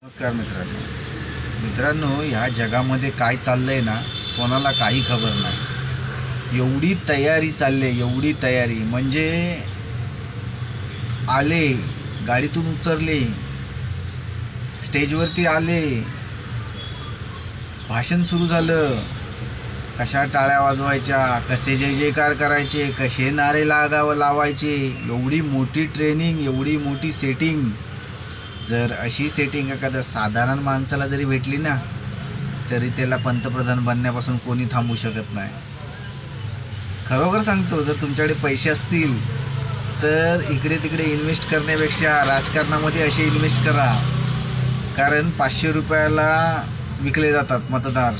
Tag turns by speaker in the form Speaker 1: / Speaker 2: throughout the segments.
Speaker 1: नमस्कार मित्रांनो, ह्या जगामध्ये काय चाललंय ना, कोणाला काही खबर नाही। एवढी तयारी चालली, एवढी तयारी म्हणजे आले, गाडीतून उतरले, स्टेजवरती आले, भाषण सुरू झालं, कशा टाळ्या वाजवायच्या, कसे जय जयकार करायचे, कसे नारे लावायचे, एवढी मोठी ट्रेनिंग, एवढी मोठी सेटिंग। जर अशी सेटिंग एखाद्या साधारण माणसाला जरी भेटली ना, तरी त्याला पंतप्रधान बनण्यापासून कोणी थांबवू शकत नाही। खरोखर सांगतो, जर तुमच्याकडे पैसे असतील तर इकडे तिकडे इन्व्हेस्ट करण्यापेक्षा राजकारणामध्ये असे इन्व्हेस्ट करा। कारण 500 रुपयाला विकले जातात मतदार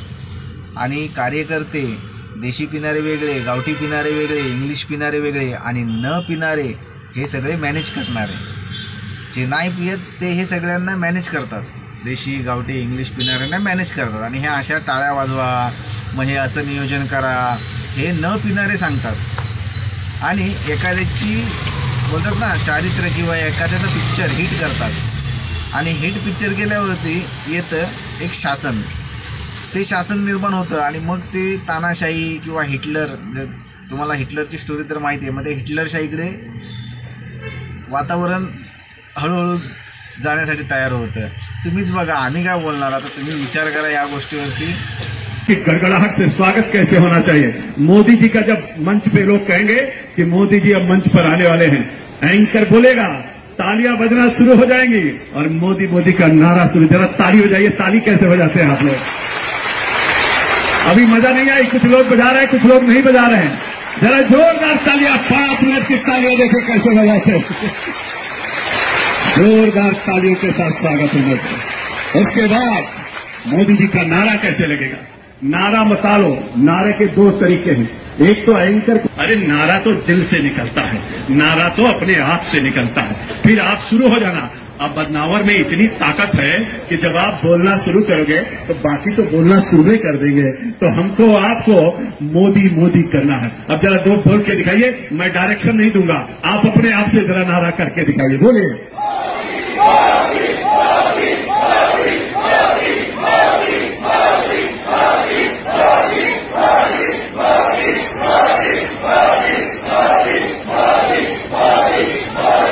Speaker 1: आणि कार्यकर्ते। देशी पिणारे वेगळे, गावठी पिणारे वेगळे, इंग्लिश पिणारे वेगळे आणि न पिणारे हे सगळे मॅनेज करणारे। जे नाही पियत ते हे सगळ्यांना मॅनेज करतात, देशी गावठी इंग्लिश पिणाऱ्यांना मॅनेज करतात आणि हे अशा टाळ्या वाजवा, मग हे असं नियोजन करा, हे न पिणारे सांगतात। आणि एखाद्याची बोलतात ना चारित्र्य किंवा एखाद्याचा पिक्चर हिट करतात आणि हिट पिक्चर केल्यावरती येतं एक शासन, ते शासन निर्माण होतं आणि मग ते तानाशाही किंवा हिटलर, तुम्हाला हिटलरची स्टोरी तर माहिती आहे, मग ते हिटलरशाहीकडे वातावरण हळूहळू जाण्यासाठी तयार होतं। तुम्हीच बघा, आम्ही काय बोलणार, आता तुम्ही विचार करा या गोष्टीवरती
Speaker 2: कि गड़गड़ाहट से स्वागत कैसे होना चाहिए। मोदी जी का जब मंच पे लोग कहेंगे कि मोदी जी अब मंच पर आने वाले हैं, एंकर बोलेगा, तालियां बजना शुरू हो जाएंगी और मोदी मोदी का नारा शुरू। जरा ताली बजाइए, ताली कैसे बजाते हैं आप लोग? अभी मजा नहीं आई, कुछ लोग बजा रहे हैं, कुछ लोग नहीं बजा रहे हैं। जरा जोरदार तालियां, 5 मिनट की तालियां देखे कैसे बजाते हैं। जोरदार तालियों के साथ स्वागत है। उसके बाद मोदी जी का नारा कैसे लगेगा? नारा मता लो। नारे के 2 तरीके हैं। एक तो एंकर, अरे नारा तो दिल से निकलता है, नारा तो अपने आप से निकलता है, फिर आप शुरू हो जाना। अब बदनावर में इतनी ताकत है कि जब आप बोलना शुरू करोगे तो बाकी तो बोलना शुरू कर देंगे। तो हमको आपको मोदी मोदी करना है। अब जरा 2 बोल के दिखाइए, मैं डायरेक्शन नहीं दूंगा, आप अपने आप से जरा नारा करके दिखाइए, बोलिए।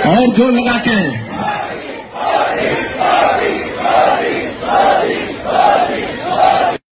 Speaker 2: और जोर लगा के